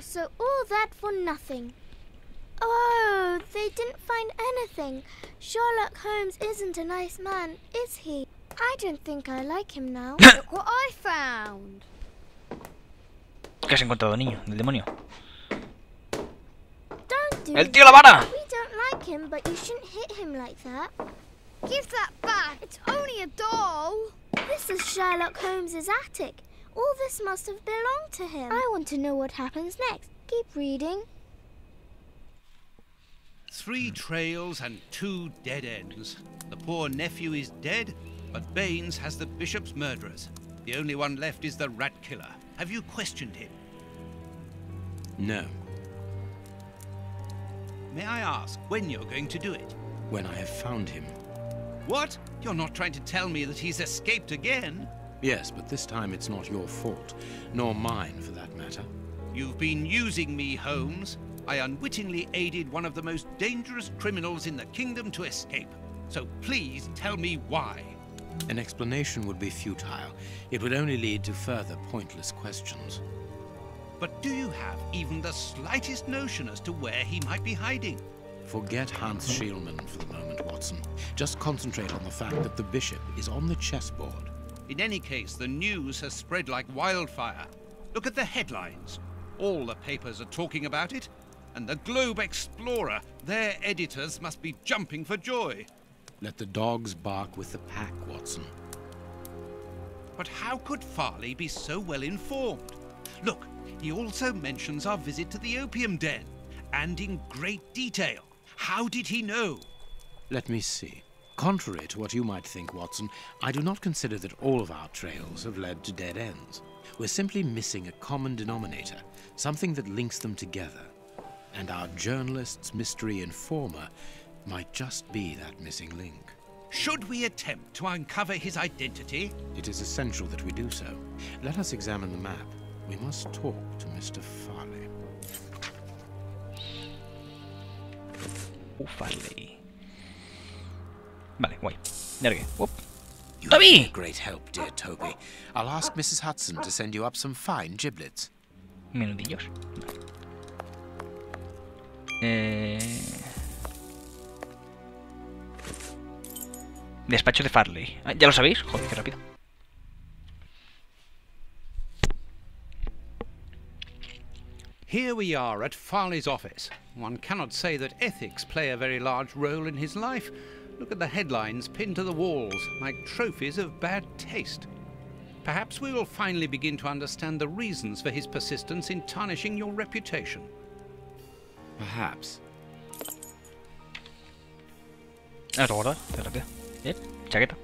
So all that for nothing. Oh, they didn't find anything. Sherlock Holmes isn't a nice man, is he? I don't think I like him now. Look what I found. ¿Qué has encontrado, niño? ¿El demonio? Don't do ¡El tío la vara! that. We don't like him, but you shouldn't hit him like that. Give that back. It's only a doll. This is Sherlock Holmes's attic. All this must have belonged to him. I want to know what happens next. Keep reading. 3 trails and 2 dead ends. The poor nephew is dead, but Baines has the bishop's murderers. The only one left is the rat killer. Have you questioned him? No. May I ask when you're going to do it? When I have found him. What? You're not trying to tell me that he's escaped again? Yes, but this time it's not your fault, nor mine for that matter. You've been using me, Holmes. I unwittingly aided one of the most dangerous criminals in the kingdom to escape. So please tell me why. An explanation would be futile. It would only lead to further pointless questions. But do you have even the slightest notion as to where he might be hiding? Forget Hans Schielmann for the moment, Watson. Just concentrate on the fact that the bishop is on the chessboard. In any case, the news has spread like wildfire. Look at the headlines. All the papers are talking about it. And the Globe Explorer, their editors must be jumping for joy. Let the dogs bark with the pack, Watson. But how could Farley be so well informed? Look, he also mentions our visit to the opium den, and in great detail. How did he know? Let me see. Contrary to what you might think, Watson, I do not consider that all of our trails have led to dead ends. We're simply missing a common denominator, something that links them together. And our journalist's mystery informer might just be that missing link. Should we attempt to uncover his identity? It is essential that we do so. Let us examine the map. We must talk to Mr. Farley. O.Farley. Vale, guay. Ya lo que. You've ¡Toby! been a great help, dear Toby. I'll ask Mrs. Hudson to send you up some fine giblets. Menudillos. Despacho de Farley. Ah, ¿ya lo sabéis? Joder, qué rápido. Here we are at Farley's office. One cannot say that ethics play a very large role in his life. Look at the headlines pinned to the walls, like trophies of bad taste. Perhaps we will finally begin to understand the reasons for his persistence in tarnishing your reputation. Perhaps. Ah, ¿te acuerdas? Qué rápido. Bien, chaqueta.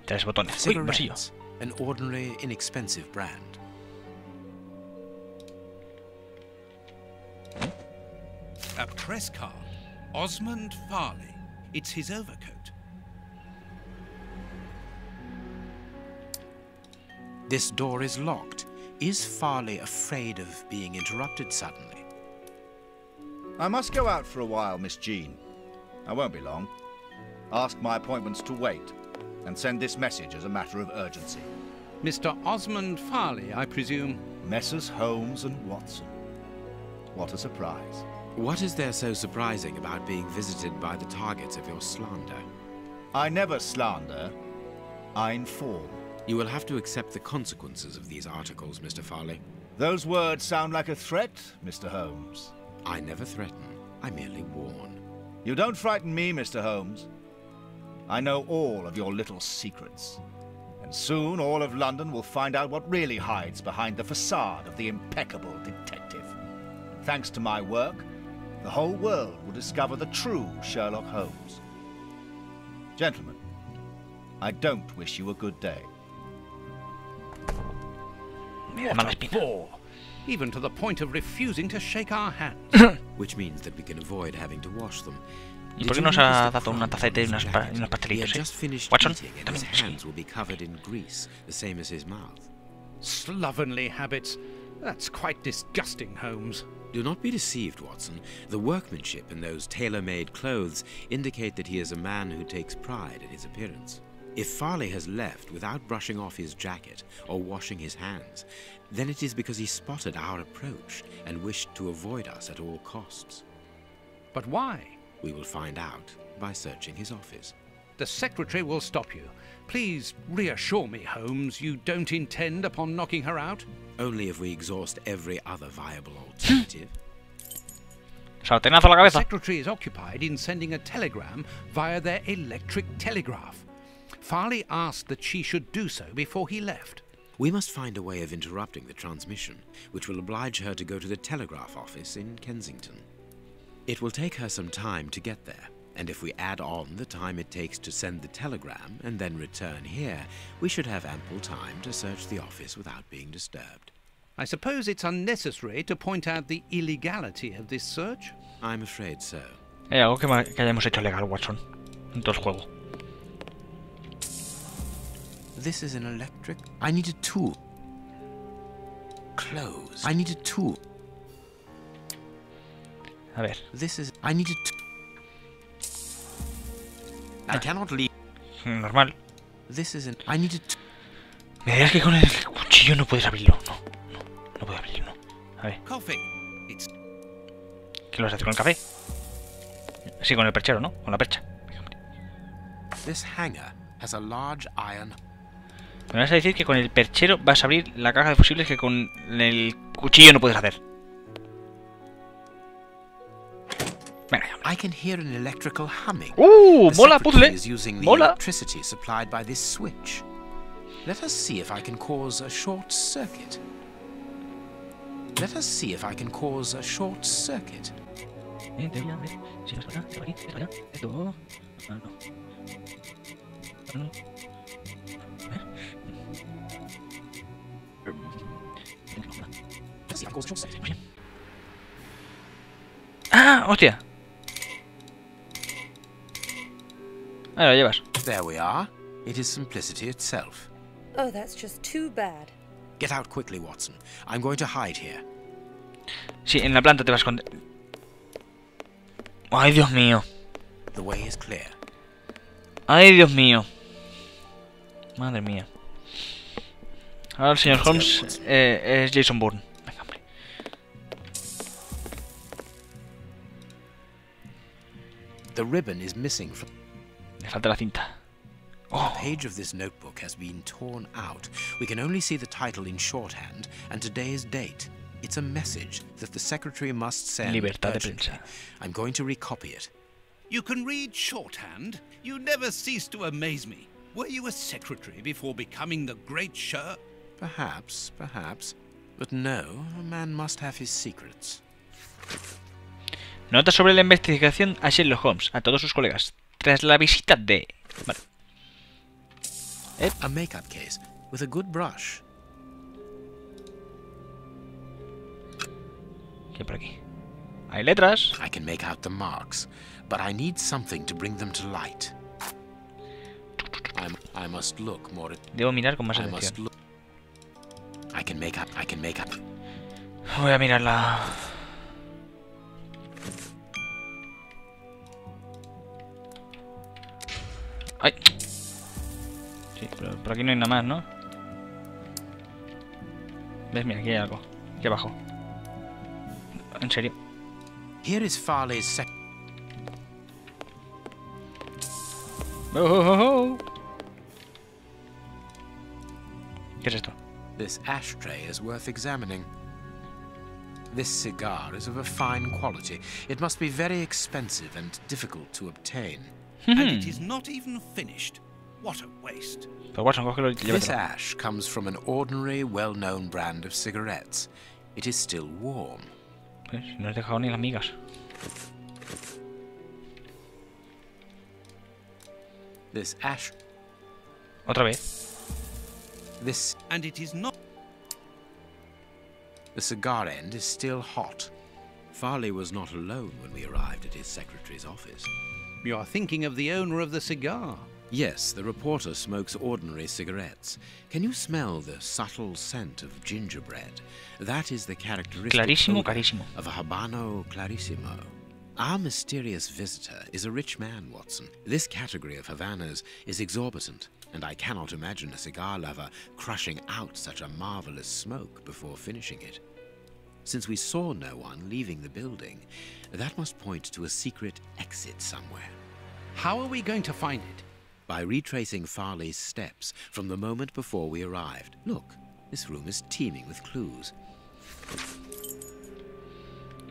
3 botones. Uy, bolsillo. Cigarettes, an ordinary, inexpensive brand. A press card. Osmond Farley. It's his overcoat. This door is locked. Is Farley afraid of being interrupted suddenly? I must go out for a while, Miss Jean. I won't be long. Ask my appointments to wait, and send this message as a matter of urgency. Mr. Osmond Farley, I presume. Messrs. Holmes and Watson. What a surprise. What is there so surprising about being visited by the targets of your slander? I never slander. I inform. You will have to accept the consequences of these articles, Mr. Farley. Those words sound like a threat, Mr. Holmes. I never threaten. I merely warn. You don't frighten me, Mr. Holmes. I know all of your little secrets. And soon all of London will find out what really hides behind the facade of the impeccable detective. Thanks to my work, the whole world will discover the true Sherlock Holmes. Gentlemen, I don't wish you a good day. What a bore! Even to the point of refusing to shake our hands. Which means that we can avoid having to wash them. ¿Y por qué nos ha dado una taceta y unos pastelitos? Just finished Watson, eating and his hands will be covered in grease, the same as his mouth. Slovenly habits. That's quite disgusting, Holmes. Do not be deceived, Watson. The workmanship in those tailor-made clothes indicate that he is a man who takes pride in his appearance. If Farley has left without brushing off his jacket or washing his hands, then it is because he spotted our approach and wished to avoid us at all costs. But why? We will find out by searching his office. The secretary will stop you. Please reassure me, Holmes, you don't intend upon knocking her out? Only if we exhaust every other viable alternative. Sartenazo a la The cabeza. secretary is occupied in sending a telegram via their electric telegraph. Farley asked that she should do so before he left. We must find a way of interrupting the transmission, which will oblige her to go to the telegraph office in Kensington. It will take her some time to get there, and if we add on the time it takes to send the telegram and then return here, we should have ample time to search the office without being disturbed. I suppose it's unnecessary to point out the illegality of this search? I'm afraid so. Hay algo que hayamos hecho legal, Watson. En todo el juego. This is an electric... I need a tool. Close. I need a tool. A ver. This is... I need a tool. I cannot leave. Normal. This is an... I need a tool. Me dirás que con el cuchillo no puedes abrirlo. No puedo abrirlo, no. A ver. Coffee. It's... ¿Qué lo vas a hacer con el café? Sí, con el perchero, ¿no? Con la percha. This hanger has a large iron... Me vas a decir que con el perchero vas a abrir la caja de fusibles que con el cuchillo no puedes hacer. Venga ya. I can hear an electrical humming. ¡Mola, The puzzle! secretary is using the ¡Mola! electricity supplied by this switch. Let us see if I can cause a short circuit. Let us see if I can cause a short circuit. Debería haber. Si vas para acá, se va aquí, se va allá. Esto. Ah, no. Ah, no. ¡Ah! ¡Hostia! Ahí lo llevas. There we are. It is simplicity itself. Oh, that's just too bad. Get out quickly, Watson. I'm going to hide here. Sí, en la planta te vas a esconder. ¡Ay, Dios mío! The way is clear. ¡Ay, Dios mío! Madre mía. Ahora el señor Holmes es Jason Bourne. Venga, hombre. The ribbon is missing from... Le falta la cinta. A page of this notebook has been torn out. We can only see the title in shorthand and today's date. It's a message that the secretary must send Libertad de urgently. prensa. I'm going to recopy it. You can read shorthand? You never cease to amaze me. Were you a secretary before becoming the great Sherlock? Perhaps, perhaps. But no, a man must have his secrets. Nota sobre la investigación a Sherlock Holmes, a todos sus colegas, tras la visita de... Vale. A makeup case with a good brush. ¿Qué hay por aquí? Hay letras. I can make out the marks, but I need something to bring them to light. I must look more at... Debo mirar con más I must atención. look... I can make up... Voy a mirarla. ¡Ay! Sí, pero por aquí no hay nada más, ¿no? ¿Ves? Mira, aquí hay algo. Aquí abajo. En serio. Here is Farley's sec... Oh, oh, oh. ¿Qué es esto? This ashtray is worth examining. This cigar is of a fine quality. It must be very expensive and difficult to obtain. And it is not even finished. What a waste. Pero Watson, cógelo y This llévatelo. ash comes from an ordinary, well-known brand of cigarettes. It is still warm. Pues, no has dejado ni las migas. This ash... Otra vez. This... And it is not... The cigar end is still hot. Farley was not alone when we arrived at his secretary's office. You are thinking of the owner of the cigar. Yes, the reporter smokes ordinary cigarettes. Can you smell the subtle scent of gingerbread? That is the characteristic Clarísimo, odor carísimo. of a Habano Clarissimo. Our mysterious visitor is a rich man, Watson. This category of Havanas is exorbitant. and I cannot imagine a cigar lover crushing out such a marvelous smoke before finishing it. Since we saw no one leaving the building, that must point to a secret exit somewhere. How are we going to find it? By retracing Farley's steps from the moment before we arrived. Look, this room is teeming with clues.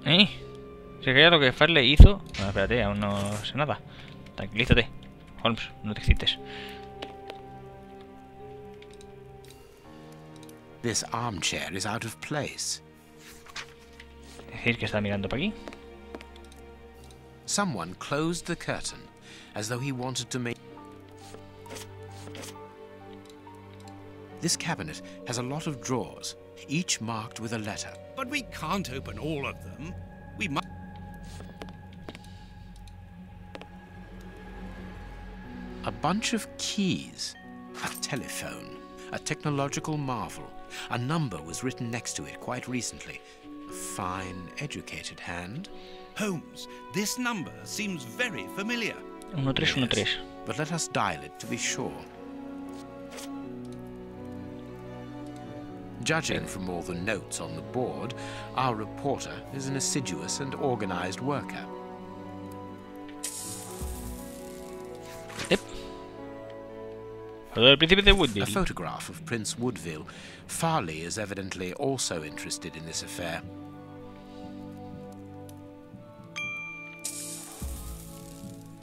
¿Se creía lo que Farley hizo? No, espérate, aún no sé nada. Tranquilízate, Holmes, no te excites. This armchair is out of place. Es decir, que está mirando para aquí. Someone closed the curtain, as though he wanted to make... This cabinet has a lot of drawers, each marked with a letter. But we can't open all of them. We must... A bunch of keys, a telephone, a technological marvel. A number was written next to it quite recently. A fine, educated hand. Holmes, this number seems very familiar. 1313. Yes, but let us dial it to be sure. Judging from all the notes on the board, our reporter is an assiduous and organized worker. Yep. El príncipe de Woodville. A photograph of Prince Woodville. Farley is evidently also interested in this affair.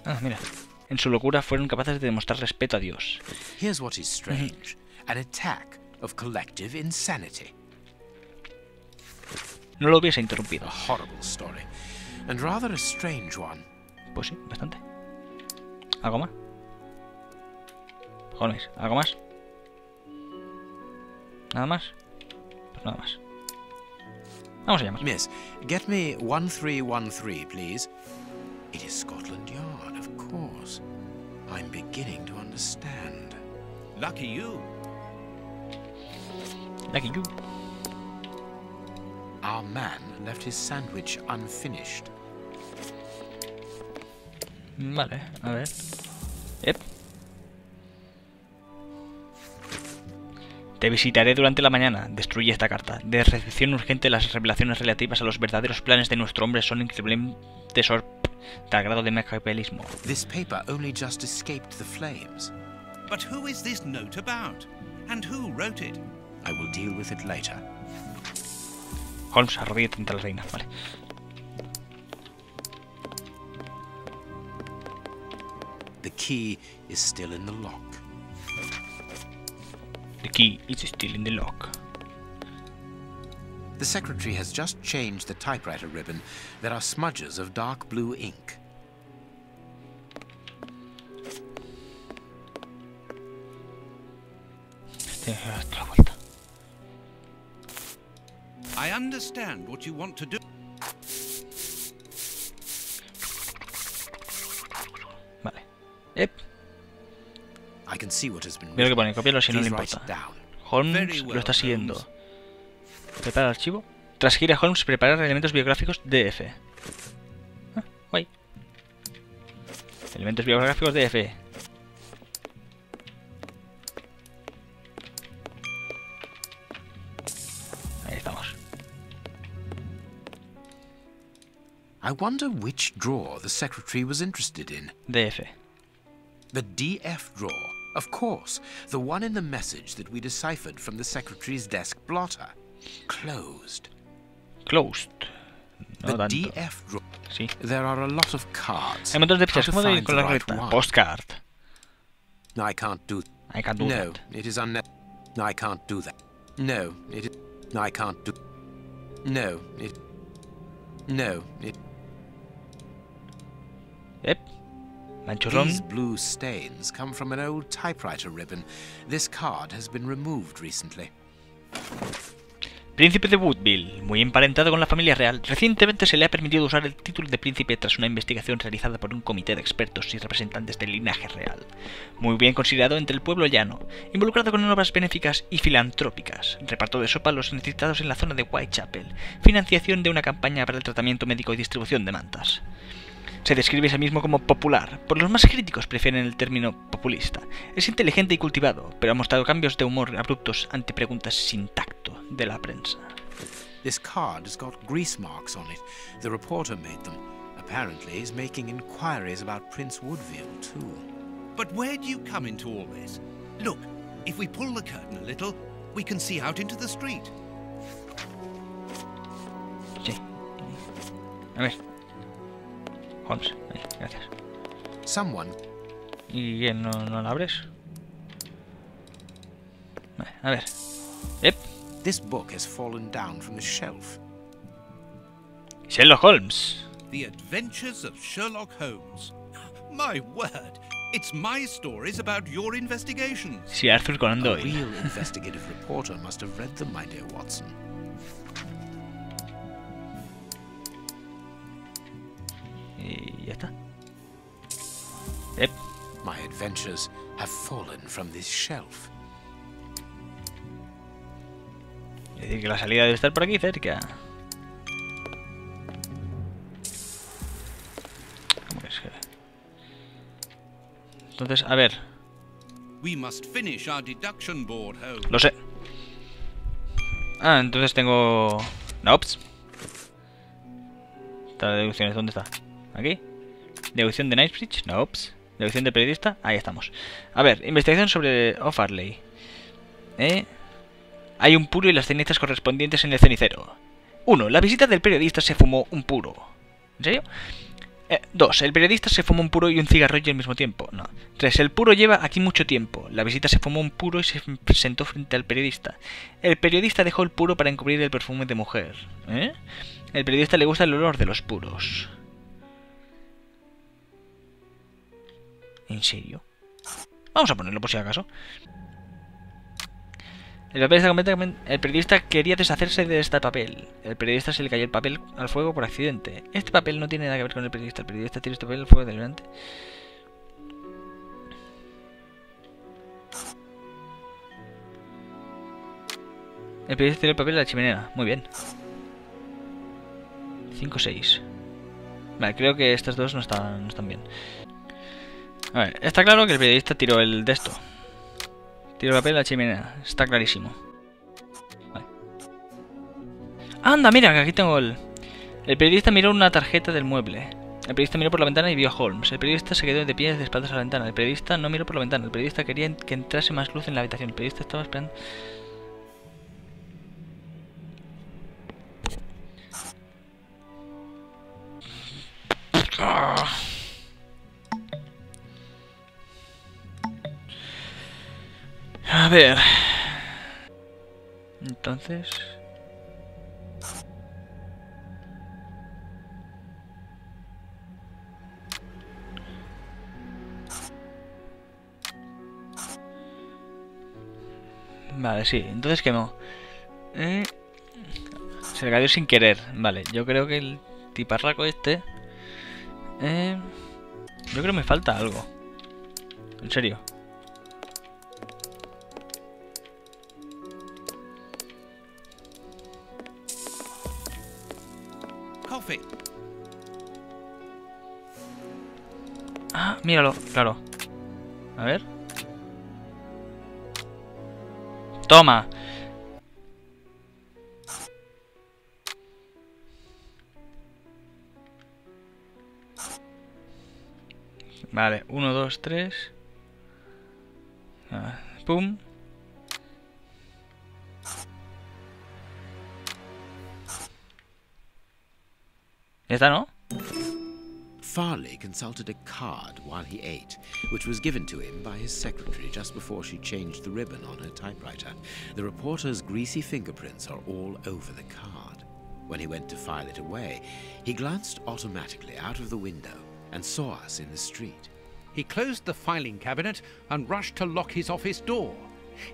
Ah, mira. En su locura fueron capaces de demostrar respeto a Dios. Here's what is strange. An attack of collective insanity. No lo hubiese interrumpido. A horrible story. And rather a strange one. Pues sí, bastante. ¿Algo más? Holmes, ¿algo más? ¿Nada más? Pues nada más. Vamos allá. Miss, get me 1313, please. It is Scotland Yard, of course. I'm beginning to understand. Lucky you. Lucky you. Our man left his sandwich unfinished. Vale, a ver. Yep. Te visitaré durante la mañana. Destruye esta carta. De recepción urgente, las revelaciones relativas a los verdaderos planes de nuestro hombre son increíblemente del grado de maquiavelismo. This paper only just escaped the flames. But who is this note about? And who wrote it? I will deal with it later. Holmes, arrodíllate ante la reina. Vale. The key is still in the lock. The key is still in the lock. The secretary has just changed the typewriter ribbon. There are smudges of dark blue ink. Otra vuelta. I understand what you want to do. Vale. Yep. I can see what has been Mira lo que pone, copiarlo si no le Please write importa. it down. Holmes lo está siguiendo. Prepara el archivo. Tras ir a Holmes, preparar elementos biográficos DF. Ah, guay. Elementos biográficos DF. Ahí estamos. I wonder which drawer the secretary was interested in. DF. The DF drawer. Of course, the one in the message that we deciphered from the secretary's desk blotter. Closed. Closed. No The tanto. DF drawer. Sí. There are a lot of cards. Hay montones de How fichas. to ¿Cómo de ir find con the la right ruleta? one? Postcard. No, I can't do. I can't do No, that. it is No, I can't do that. No, it is. No, I can't do. No, it. No, it. Yep. Manchurrón. These blue stains come from an old typewriter ribbon. This card has been removed recently. Príncipe de Woodville, muy emparentado con la familia real, recientemente se le ha permitido usar el título de príncipe tras una investigación realizada por un comité de expertos y representantes del linaje real. Muy bien considerado entre el pueblo llano, involucrado con obras benéficas y filantrópicas, reparto de sopa a los necesitados en la zona de Whitechapel, financiación de una campaña para el tratamiento médico y distribución de mantas. Se describe a sí mismo como popular, por los más críticos prefieren el término populista. Es inteligente y cultivado, pero ha mostrado cambios de humor abruptos ante preguntas sin tacto de la prensa. This card has got grease marks on it. The reporter made them. Apparently he's making inquiries about Prince Woodville, too. But where do you come into all this? Look, if we pull the curtain a little, we can see out into the street. Sí. A ver. Holmes, ahí, gracias. Someone. ¿Y quién no la abres? Vale, a ver. Yep. This book has fallen down from the shelf. Sherlock Holmes. The Adventures of Sherlock Holmes. My word, it's my stories about your investigations. Sí, Arthur Conan A Doyle. real investigative reporter must have read them, my dear Watson. Y ya está. Yep. My adventures have fallen from this shelf. Es decir, que la salida debe estar por aquí cerca. ¿Cómo que es que? Entonces, a ver. We must finish our deduction board, Holmes. Lo sé. Ah, entonces tengo... Nops. ¿Está la deducciones? ¿Dónde está? ¿Aquí? ¿Deducción de Knightsbridge? Nops. ¿Deducción de periodista? Ahí estamos. A ver, investigación sobre O.Farley. Hay un puro y las cenizas correspondientes en el cenicero. 1. La visita del periodista se fumó un puro. ¿En serio? 2. El periodista se fumó un puro y un cigarrillo al mismo tiempo. No. 3. El puro lleva aquí mucho tiempo. La visita se fumó un puro y se presentó frente al periodista. El periodista dejó el puro para encubrir el perfume de mujer. El periodista le gusta el olor de los puros. ¿En serio? Vamos a ponerlo por si acaso. El periodista quería deshacerse de este papel. El periodista se le cayó el papel al fuego por accidente. Este papel no tiene nada que ver con el periodista. El periodista tiró este papel al fuego delante. El periodista tiró el papel a la chimenea. Muy bien. 5-6. Vale, creo que estas dos no están bien. A ver, está claro que el periodista tiró el de esto. Tiró el papel a la chimenea. Está clarísimo. Vale. ¡Anda, mira! Que aquí tengo el... El periodista miró una tarjeta del mueble. El periodista miró por la ventana y vio a Holmes. El periodista se quedó de pie de espaldas a la ventana. El periodista no miró por la ventana. El periodista quería que entrase más luz en la habitación. El periodista estaba esperando... A ver... Entonces... Vale, sí. Entonces quemó. Se le cayó sin querer. Vale, yo creo que el tiparraco este... Yo creo que me falta algo. En serio. Coffee. Ah, míralo, claro. A ver. Toma. Vale, 1, 2, 3. Pum. Ya está, ¿no? Farley consulted a card while he ate, which was given to him by his secretary just before she changed the ribbon on her typewriter. The reporter's greasy fingerprints are all over the card. When he went to file it away, he glanced automatically out of the window and saw us in the street. He closed the filing cabinet and rushed to lock his office door.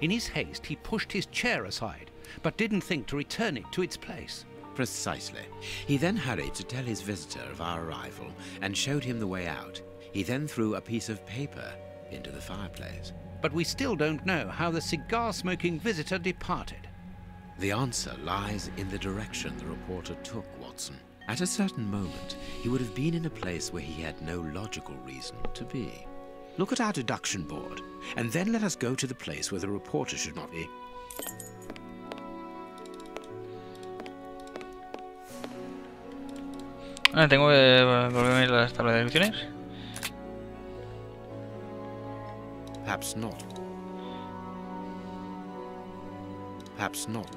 In his haste, he pushed his chair aside, but didn't think to return it to its place. Precisely. He then hurried to tell his visitor of our arrival and showed him the way out. He then threw a piece of paper into the fireplace. But we still don't know how the cigar-smoking visitor departed. The answer lies in the direction the reporter took, Watson. At a certain moment, he would have been in a place where he had no logical reason to be. Look at our deduction board, and then let us go to the place where the reporter should not be. Tengo que volver a ir a las tablas de direcciones. Perhaps not. Perhaps not.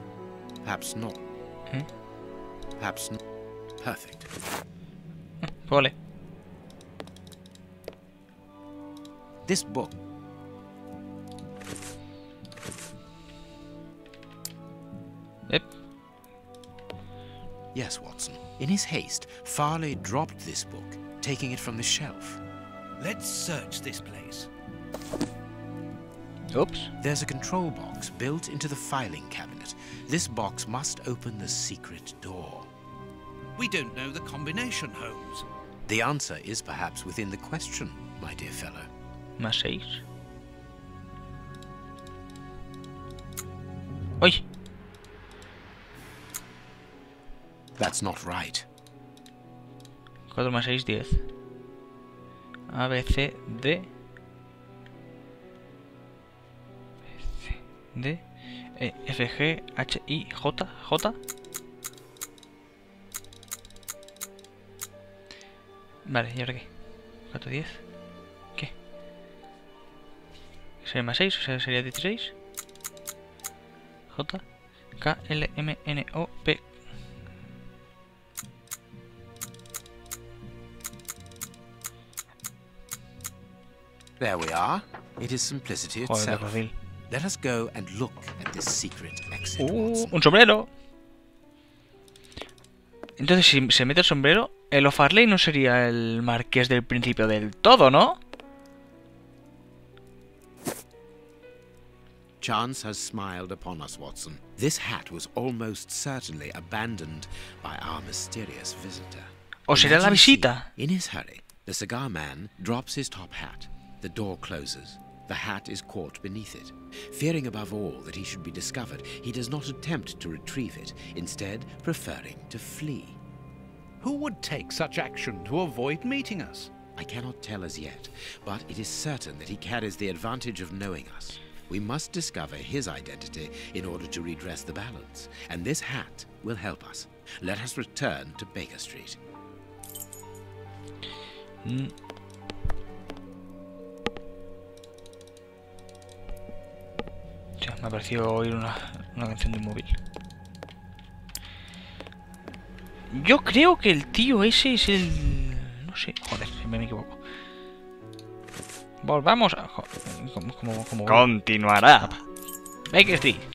Perhaps not. Perhaps not. Perfect. Vale. This book. Yep. Yes, Watson. In his haste, Farley dropped this book, taking it from the shelf. Let's search this place. Oops. There's a control box built into the filing cabinet. This box must open the secret door. We don't know the combination, Holmes. The answer is perhaps within the question, my dear fellow. Más 6. ¡Uy! That's not right. 4 más 6, 10. A, B, C, D. C, D. E, F, G, H, I, J, J. Vale, ¿y ahora qué? 4, 10. ¿Qué? ¿Sería más 6? O sea, sería 16. J, K, L, M, N, O, P. There we are. It is simplicity Joder, itself. fácil. Let us go and look at this secret exit, Watson. Un sombrero. Entonces, si se mete el sombrero, el O.Farley no sería el marqués del principio del todo, ¿no? Chance has smiled upon us, Watson. This hat was almost certainly abandoned by our mysterious visitor. ¿O será la Imagine visita? In his hurry, the cigar man drops his top hat. The door closes. The hat is caught beneath it. Fearing above all that he should be discovered, he does not attempt to retrieve it, instead preferring to flee. Who would take such action to avoid meeting us? I cannot tell as yet, but it is certain that he carries the advantage of knowing us. We must discover his identity in order to redress the balance, and this hat will help us. Let us return to Baker Street. Ya, me ha parecido oír una canción de un móvil. Yo creo que el tío ese es el... No sé, joder, me equivoco. Volvamos a... ¿Cómo? Continuará. Baker Street.